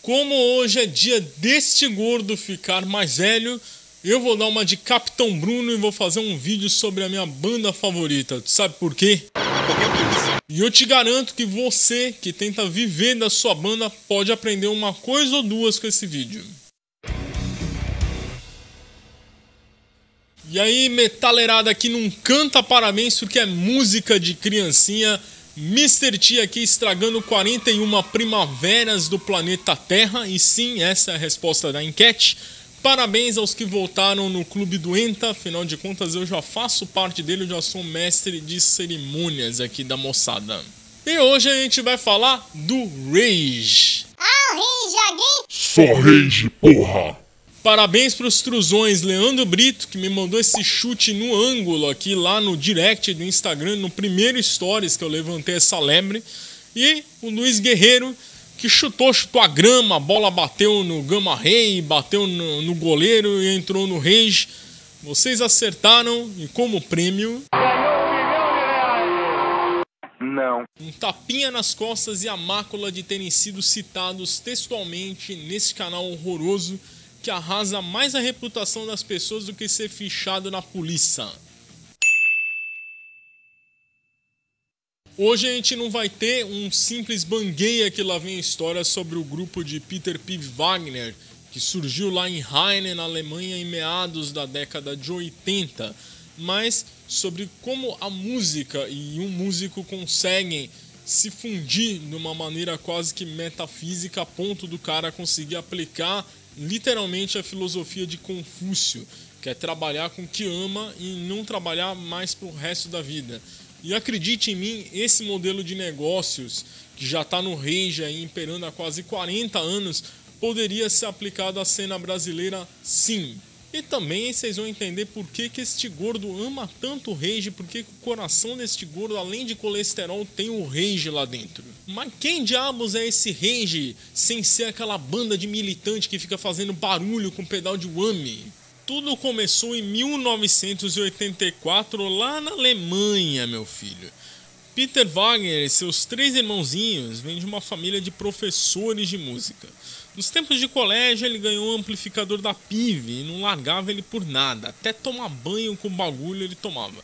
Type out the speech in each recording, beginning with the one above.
Como hoje é dia deste gordo ficar mais velho, eu vou dar uma de Capitão Bruno e vou fazer um vídeo sobre a minha banda favorita. Tu sabe por quê? E eu te garanto que você que tenta viver da sua banda pode aprender uma coisa ou duas com esse vídeo. E aí, metalerada aqui não canta parabéns porque é música de criancinha. Mr. T aqui estragando 41 primaveras do planeta Terra. E sim, essa é a resposta da enquete. Parabéns aos que votaram no Clube do ENTA. Afinal de contas, eu já faço parte dele. Eu já sou mestre de cerimônias aqui da moçada. E hoje a gente vai falar do Rage. Rage alguém? Só Rage, porra! Parabéns para os truzões Leandro Brito, que me mandou esse chute no ângulo aqui lá no direct do Instagram, no primeiro stories que eu levantei essa lebre. E o Luiz Guerreiro, que chutou a grama, a bola bateu no Gama Ray, bateu no goleiro e entrou no Rage. Vocês acertaram e como prêmio... Não. Um tapinha nas costas e a mácula de terem sido citados textualmente nesse canal horroroso que arrasa mais a reputação das pessoas do que ser fichado na polícia. Hoje a gente não vai ter um simples bangueia que lá vem a história sobre o grupo de Peter P. Wagner, que surgiu lá em Haine, na Alemanha, em meados da década de 80, mas sobre como a música e um músico conseguem se fundir de uma maneira quase que metafísica a ponto do cara conseguir aplicar literalmente a filosofia de Confúcio, que é trabalhar com o que ama e não trabalhar mais pro resto da vida. E acredite em mim, esse modelo de negócios, que já está no Rage aí, imperando há quase 40 anos, poderia ser aplicado à cena brasileira sim. E também vocês vão entender por que este gordo ama tanto o Rage, porque o coração deste gordo, além de colesterol, tem o Rage lá dentro. Mas quem diabos é esse Rage, sem ser aquela banda de militante que fica fazendo barulho com pedal de whammy? Tudo começou em 1984, lá na Alemanha, meu filho. Peter Wagner e seus 3 irmãozinhos vêm de uma família de professores de música. Nos tempos de colégio, ele ganhou um amplificador da PIV e não largava ele por nada. Até tomar banho com bagulho ele tomava.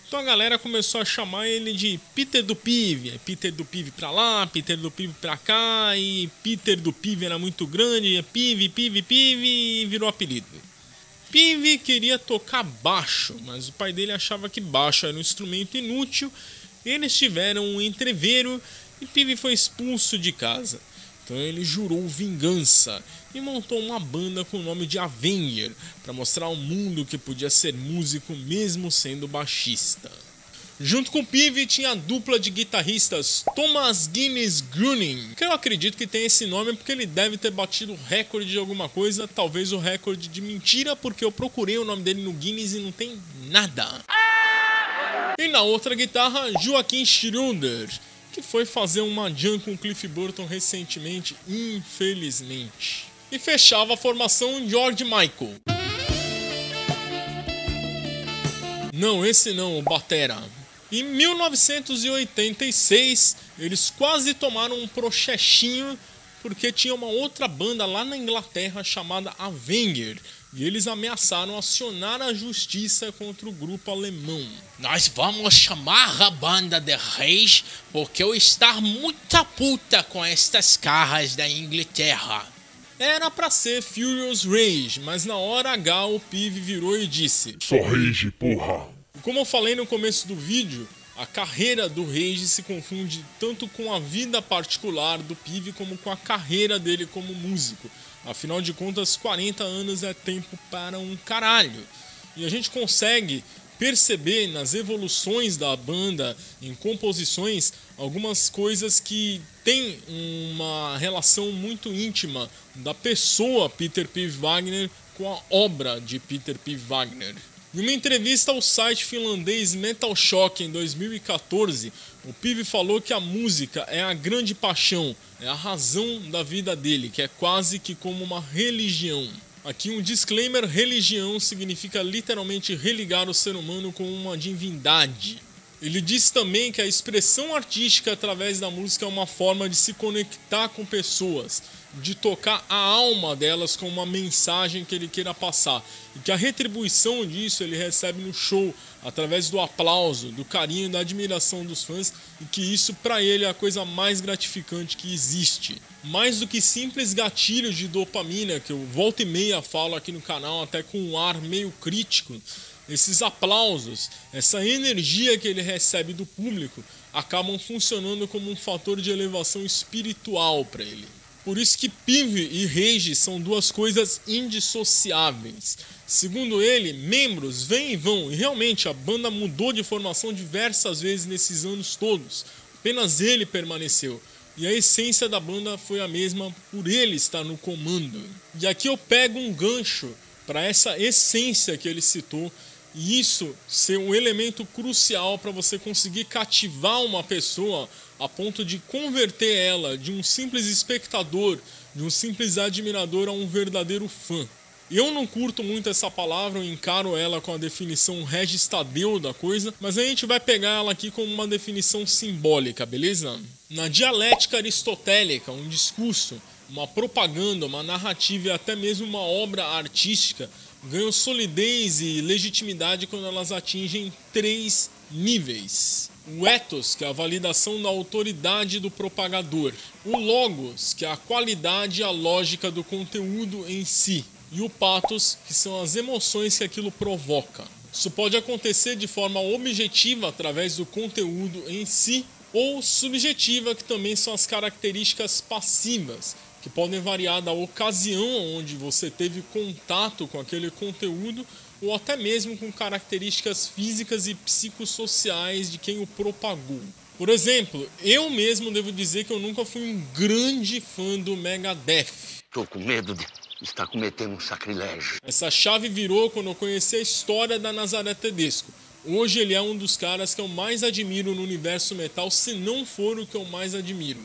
Então a galera começou a chamar ele de Peter do PIV. Peter do PIV pra lá, Peter do PIV pra cá. E Peter do PIV era muito grande. PIV e virou apelido. PIV queria tocar baixo, mas o pai dele achava que baixo era um instrumento inútil. Eles tiveram um entreveiro e PIV foi expulso de casa. Então ele jurou vingança e montou uma banda com o nome de Avenger para mostrar ao mundo que podia ser músico mesmo sendo baixista. Junto com o PIV tinha a dupla de guitarristas Thomas Guinness Gruning, que eu acredito que tem esse nome porque ele deve ter batido o recorde de alguma coisa, talvez o recorde de mentira, porque eu procurei o nome dele no Guinness e não tem nada. E na outra guitarra, Joaquim Schroeder, que foi fazer uma jam com Cliff Burton recentemente, infelizmente. E fechava a formação George Michael. Não, esse não, o batera. Em 1986, eles quase tomaram um prochechinho porque tinha uma outra banda lá na Inglaterra chamada Avenger. E eles ameaçaram acionar a justiça contra o grupo alemão. Nós vamos chamar a banda de Rage porque eu estou muito puta com estas carras da Inglaterra. Era pra ser Furious Rage, mas na hora H o PIV virou e disse: Só Rage, porra! Como eu falei no começo do vídeo, a carreira do Rage se confunde tanto com a vida particular do PIV como com a carreira dele como músico. Afinal de contas, 40 anos é tempo para um caralho. E a gente consegue perceber nas evoluções da banda, em composições, algumas coisas que têm uma relação muito íntima da pessoa Peter P. Wagner com a obra de Peter P. Wagner. Em uma entrevista ao site finlandês Metal Shock em 2014, o PIV falou que a música é a grande paixão, é a razão da vida dele, que é quase que como uma religião. Aqui um disclaimer: religião significa literalmente religar o ser humano com uma divindade. Ele diz também que a expressão artística através da música é uma forma de se conectar com pessoas, de tocar a alma delas com uma mensagem que ele queira passar. E que a retribuição disso ele recebe no show, através do aplauso, do carinho, da admiração dos fãs, e que isso para ele é a coisa mais gratificante que existe. Mais do que simples gatilhos de dopamina, que eu volta e meia falo aqui no canal até com um ar meio crítico, esses aplausos, essa energia que ele recebe do público, acabam funcionando como um fator de elevação espiritual para ele. Por isso que Pive e Rage são duas coisas indissociáveis. Segundo ele, membros vêm e vão, e realmente a banda mudou de formação diversas vezes nesses anos todos. Apenas ele permaneceu. E a essência da banda foi a mesma por ele estar no comando. E aqui eu pego um gancho para essa essência que ele citou, e isso ser um elemento crucial para você conseguir cativar uma pessoa a ponto de converter ela de um simples espectador, de um simples admirador a um verdadeiro fã. Eu não curto muito essa palavra, eu encaro ela com a definição Regis Tadeu da coisa, mas a gente vai pegar ela aqui como uma definição simbólica, beleza? Na dialética aristotélica, um discurso, uma propaganda, uma narrativa e até mesmo uma obra artística ganham solidez e legitimidade quando elas atingem 3 níveis. O ethos, que é a validação da autoridade do propagador. O logos, que é a qualidade e a lógica do conteúdo em si. E o pathos, que são as emoções que aquilo provoca. Isso pode acontecer de forma objetiva através do conteúdo em si, ou subjetiva, que também são as características passivas, que podem variar da ocasião onde você teve contato com aquele conteúdo, ou até mesmo com características físicas e psicossociais de quem o propagou. Por exemplo, eu mesmo devo dizer que eu nunca fui um grande fã do Megadeth. Tô com medo de estar cometendo um sacrilégio. Essa chave virou quando eu conheci a história da Nazaré Tedesco. Hoje ele é um dos caras que eu mais admiro no universo metal, se não for o que eu mais admiro.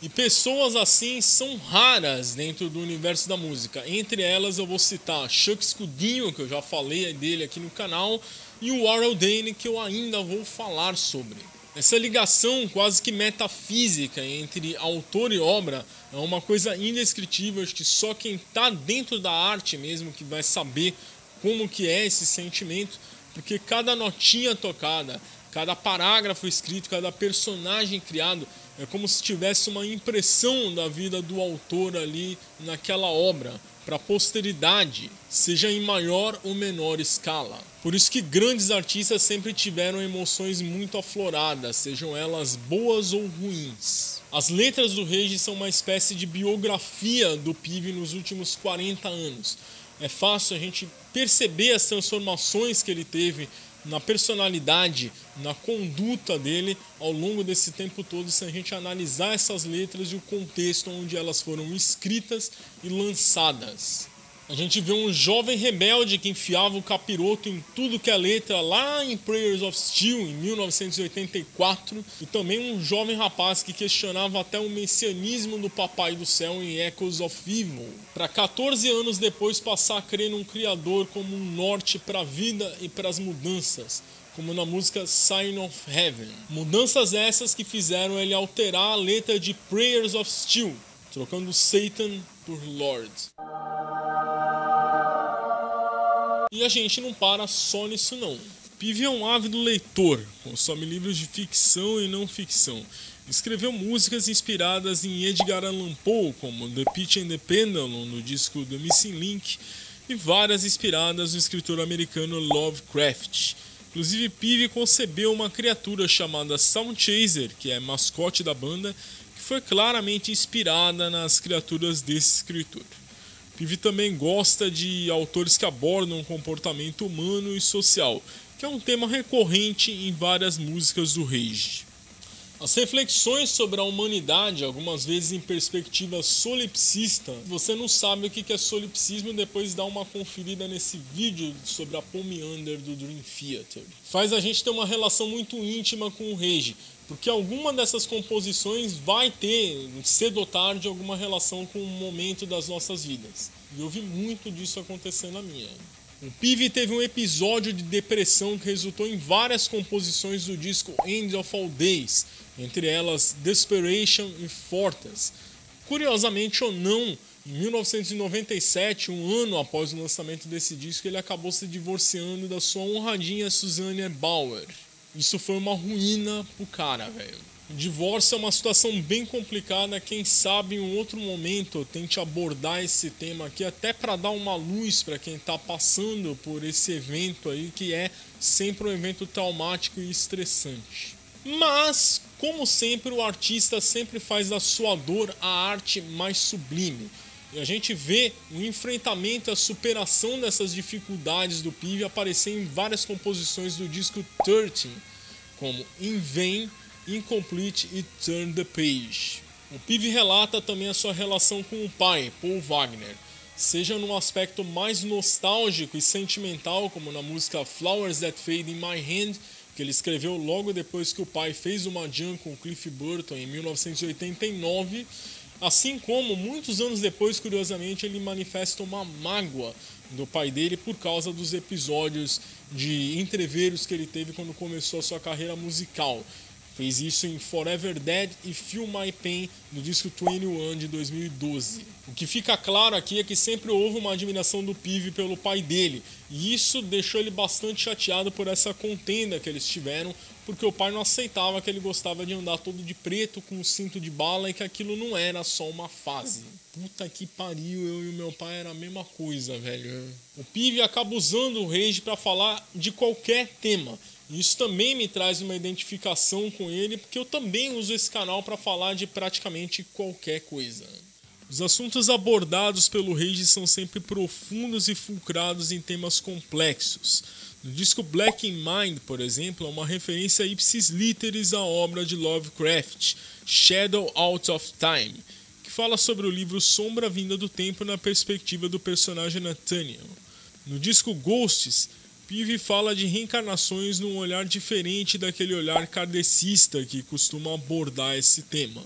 E pessoas assim são raras dentro do universo da música. Entre elas eu vou citar Chuck Scudinho, que eu já falei dele aqui no canal, e o Warrell Dane, que eu ainda vou falar sobre. Essa ligação quase que metafísica entre autor e obra é uma coisa indescritível, acho que só quem está dentro da arte mesmo que vai saber como que é esse sentimento, porque cada notinha tocada, cada parágrafo escrito, cada personagem criado, é como se tivesse uma impressão da vida do autor ali naquela obra, para a posteridade, seja em maior ou menor escala. Por isso que grandes artistas sempre tiveram emoções muito afloradas, sejam elas boas ou ruins. As letras do Rage são uma espécie de biografia do Pive nos últimos 40 anos. É fácil a gente perceber as transformações que ele teve na personalidade, na conduta dele ao longo desse tempo todo, se a gente analisar essas letras e o contexto onde elas foram escritas e lançadas. A gente vê um jovem rebelde que enfiava o capiroto em tudo que é letra lá em Prayers of Steel, em 1984, e também um jovem rapaz que questionava até o messianismo do Papai do Céu em Echoes of Evil, para 14 anos depois passar a crer num criador como um norte para a vida e para as mudanças, como na música Sign of Heaven. Mudanças essas que fizeram ele alterar a letra de Prayers of Steel, trocando Satan por Lord. E a gente não para só nisso não. Pive é um ávido leitor, consome livros de ficção e não ficção. Escreveu músicas inspiradas em Edgar Allan Poe, como The Pitch and the Pendulum, no disco The Missing Link, e várias inspiradas no escritor americano Lovecraft. Inclusive, Pive concebeu uma criatura chamada Sound Chaser, que é mascote da banda, que foi claramente inspirada nas criaturas desse escritor. Pive também gosta de autores que abordam o comportamento humano e social, que é um tema recorrente em várias músicas do Rage. As reflexões sobre a humanidade, algumas vezes em perspectiva solipsista, você não sabe o que é solipsismo, depois dá uma conferida nesse vídeo sobre a Paul Meander do Dream Theater. Faz a gente ter uma relação muito íntima com o Rage, porque alguma dessas composições vai ter, cedo ou tarde, alguma relação com o momento das nossas vidas. E eu vi muito disso acontecer na minha. O Peavy teve um episódio de depressão que resultou em várias composições do disco End of All Days, entre elas Desperation e Fortress. Curiosamente ou não, em 1997, um ano após o lançamento desse disco, ele acabou se divorciando da sua honradinha Susanne Bauer. Isso foi uma ruína pro cara, velho. O divórcio é uma situação bem complicada, quem sabe em um outro momento eu tente abordar esse tema aqui, até para dar uma luz para quem está passando por esse evento aí, que é sempre um evento traumático e estressante. Mas, como sempre, o artista sempre faz da sua dor a arte mais sublime. E a gente vê o enfrentamento e a superação dessas dificuldades do Peavy aparecer em várias composições do disco 13, como In Vain, Incomplete e Turn the Page. O Peavy relata também a sua relação com o pai, Paul Wagner, seja num aspecto mais nostálgico e sentimental, como na música Flowers That Fade in My Hand, que ele escreveu logo depois que o pai fez uma jam com Cliff Burton em 1989, assim como muitos anos depois, curiosamente, ele manifesta uma mágoa do pai dele por causa dos episódios de entreveros que ele teve quando começou a sua carreira musical. Fez isso em Forever Dead e Feel My Pain, no disco 21 de 2012. O que fica claro aqui é que sempre houve uma admiração do Peavy pelo pai dele, e isso deixou ele bastante chateado por essa contenda que eles tiveram, porque o pai não aceitava que ele gostava de andar todo de preto com um cinto de bala e que aquilo não era só uma fase. Puta que pariu, eu e o meu pai era a mesma coisa, velho. O Peavy acaba usando o Rage pra falar de qualquer tema. Isso também me traz uma identificação com ele, porque eu também uso esse canal para falar de praticamente qualquer coisa. Os assuntos abordados pelo Rage são sempre profundos e fulcrados em temas complexos. No disco Black in Mind, por exemplo, é uma referência ipsis literis à obra de Lovecraft, Shadow Out of Time, que fala sobre o livro Sombra Vinda do Tempo na perspectiva do personagem Nathaniel. No disco Ghosts, Peavy fala de reencarnações num olhar diferente daquele olhar kardecista que costuma abordar esse tema.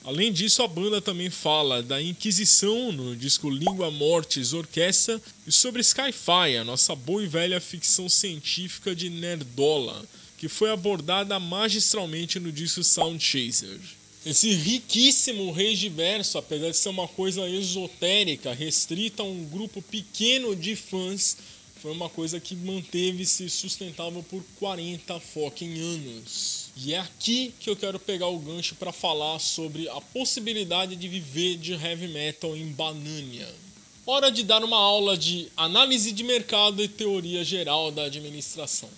Além disso, a banda também fala da Inquisição no disco Língua Mortis Orquestra e sobre Sci-Fi, a nossa boa e velha ficção científica de nerdola, que foi abordada magistralmente no disco Sound Chaser. Esse riquíssimo Rageverso, apesar de ser uma coisa esotérica, restrita a um grupo pequeno de fãs, foi uma coisa que manteve-se sustentável por 40 fucking anos. E é aqui que eu quero pegar o gancho para falar sobre a possibilidade de viver de heavy metal em Banânia. Hora de dar uma aula de análise de mercado e teoria geral da administração.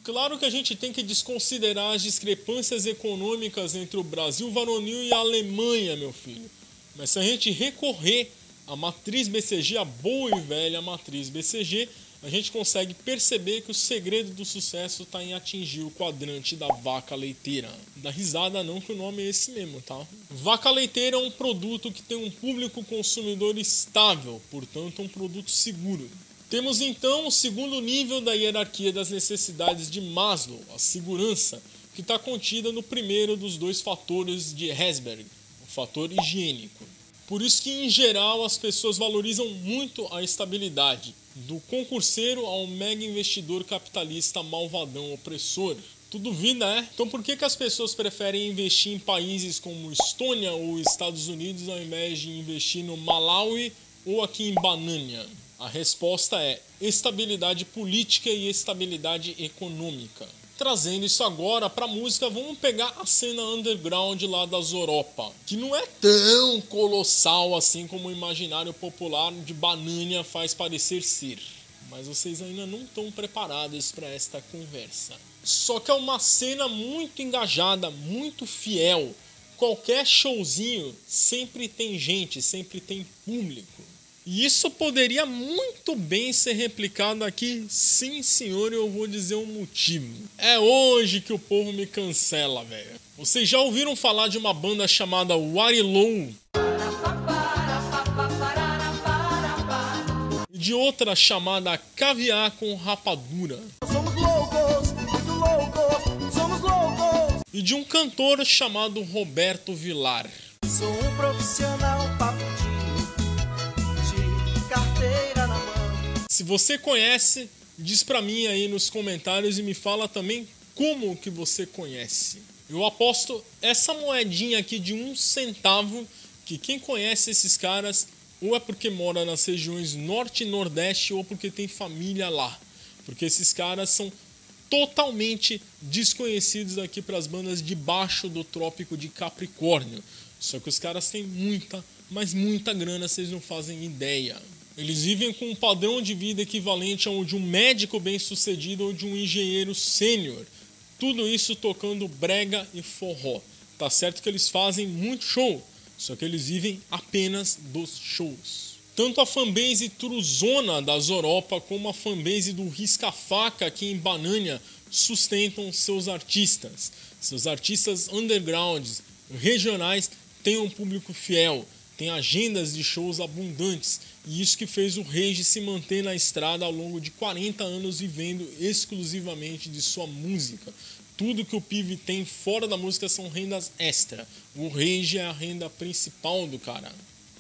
Claro que a gente tem que desconsiderar as discrepâncias econômicas entre o Brasil varonil e a Alemanha, meu filho. Mas se a gente recorrer a matriz BCG, a boa e velha matriz BCG, a gente consegue perceber que o segredo do sucesso está em atingir o quadrante da vaca leiteira. Dá risada não, que o nome é esse mesmo, tá? Vaca leiteira é um produto que tem um público consumidor estável, portanto um produto seguro. Temos então o segundo nível da hierarquia das necessidades de Maslow, a segurança, que está contida no primeiro dos dois fatores de Herzberg, o fator higiênico. Por isso que, em geral, as pessoas valorizam muito a estabilidade, do concurseiro ao mega investidor capitalista malvadão opressor. Tudo vida, é? Então por que as pessoas preferem investir em países como Estônia ou Estados Unidos ao invés de investir no Malawi ou aqui em Banânia? A resposta é estabilidade política e estabilidade econômica. Trazendo isso agora pra música, vamos pegar a cena underground lá da Europa, que não é tão colossal assim como o imaginário popular de Banânia faz parecer ser. Mas vocês ainda não estão preparados para esta conversa. Só que é uma cena muito engajada, muito fiel. Qualquer showzinho sempre tem gente, sempre tem público. E isso poderia muito bem ser replicado aqui, sim senhor, e eu vou dizer um motivo. É hoje que o povo me cancela, velho. Vocês já ouviram falar de uma banda chamada Warilow? E de outra chamada Caviar com Rapadura? Somos loucos, muito loucos, somos loucos. E de um cantor chamado Roberto Vilar. Sou um profissional papudinho, Se você conhece, diz pra mim aí nos comentários e me fala também como que você conhece. Eu aposto essa moedinha aqui de 1 centavo que quem conhece esses caras ou é porque mora nas regiões norte e nordeste ou porque tem família lá. Porque esses caras são totalmente desconhecidos aqui para as bandas debaixo do Trópico de Capricórnio. Só que os caras têm muita, mas muita grana, vocês não fazem ideia. Eles vivem com um padrão de vida equivalente ao de um médico bem-sucedido ou de um engenheiro sênior. Tudo isso tocando brega e forró. Tá certo que eles fazem muito show, só que eles vivem apenas dos shows. Tanto a fanbase truzona da Zoropa como a fanbase do Risca-Faca aqui em Banânia sustentam seus artistas. Seus artistas undergrounds, regionais, têm um público fiel, têm agendas de shows abundantes. E isso que fez o Rage se manter na estrada ao longo de 40 anos vivendo exclusivamente de sua música. Tudo que o Pive tem fora da música são rendas extra. O Rage é a renda principal do cara.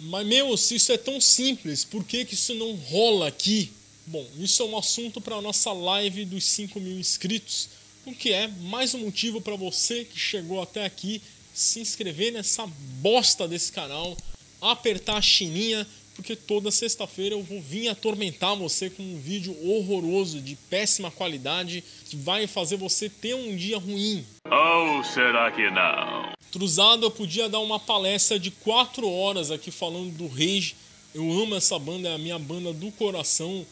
Mas, se isso é tão simples, por que isso não rola aqui? Bom, isso é um assunto para a nossa live dos 5.000 inscritos, o que é mais um motivo para você que chegou até aqui se inscrever nessa bosta desse canal, apertar a chininha, porque toda sexta-feira eu vou vir atormentar você com um vídeo horroroso, de péssima qualidade, que vai fazer você ter um dia ruim. Ou será que não? Truzado, eu podia dar uma palestra de 4 horas aqui falando do Rage. Eu amo essa banda, é a minha banda do coração.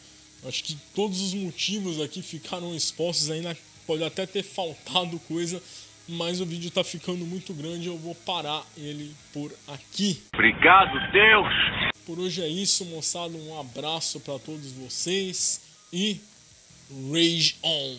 Acho que todos os motivos aqui ficaram expostos, ainda pode até ter faltado coisa, mas o vídeo tá ficando muito grande, eu vou parar ele por aqui. Obrigado, Deus! Por hoje é isso, moçada. Um abraço para todos vocês e Rage On!